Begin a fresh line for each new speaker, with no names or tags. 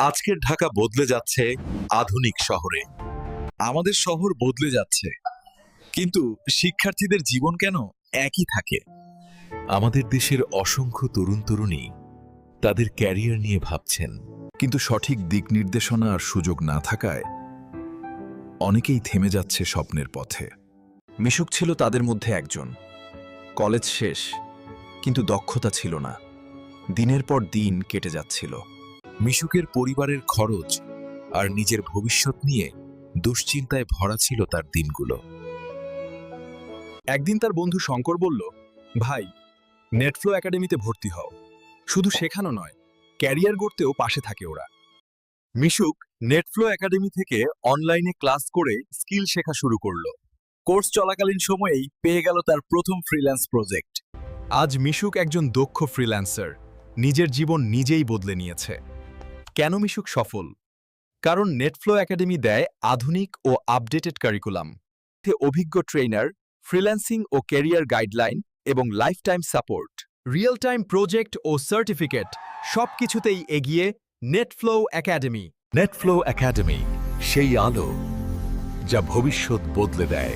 আজকের ঢাকা বদলে যাচ্ছে আধুনিক শহরে। আমাদের শহর বদলে যাচ্ছে, কিন্তু শিক্ষার্থীদের জীবন কেন একই থাকে? আমাদের দেশের অসংখ্য তরুণ তরুণী তাদের ক্যারিয়ার নিয়ে ভাবছেন,
কিন্তু সঠিক দিক নির্দেশনা আর সুযোগ না থাকায় অনেকেই থেমে যাচ্ছে স্বপ্নের পথে। মিশুক ছিল তাদের মধ্যে একজন। কলেজ শেষ, কিন্তু দক্ষতা ছিল না। দিনের পর দিন কেটে যাচ্ছিল।
মিশুকের পরিবারের খরচ আর নিজের ভবিষ্যৎ নিয়ে দুশ্চিন্তায় ভরা ছিল তার দিনগুলো।
একদিন তার বন্ধু শঙ্কর বলল, ভাই, নেটফ্লো একাডেমিতে ভর্তি হও। শুধু শেখানো নয়, ক্যারিয়ার গড়তেও পাশে থাকে ওরা।
মিশুক নেটফ্লো একাডেমি থেকে অনলাইনে ক্লাস করে স্কিল শেখা শুরু করলো। কোর্স চলাকালীন সময়েই পেয়ে গেল তার প্রথম ফ্রিল্যান্স প্রজেক্ট।
আজ মিশুক একজন দক্ষ ফ্রিল্যান্সার, নিজের জীবন নিজেই বদলে নিয়েছে। কেন মিশুক সফল? কারণ নেটফ্লো একাডেমি দেয় আধুনিক ও আপডেটেড কারিকুলাম, অভিজ্ঞ ট্রেনার, ফ্রিল্যান্সিং ও ক্যারিয়ার গাইডলাইন এবং life time support, real time project ও সার্টিফিকেট, সবকিছুতেই এগিয়ে নেটফ্লো একাডেমি।
নেটফ্লো একাডেমি, সেই আলো যা ভবিষ্যৎ বদলে দেয়।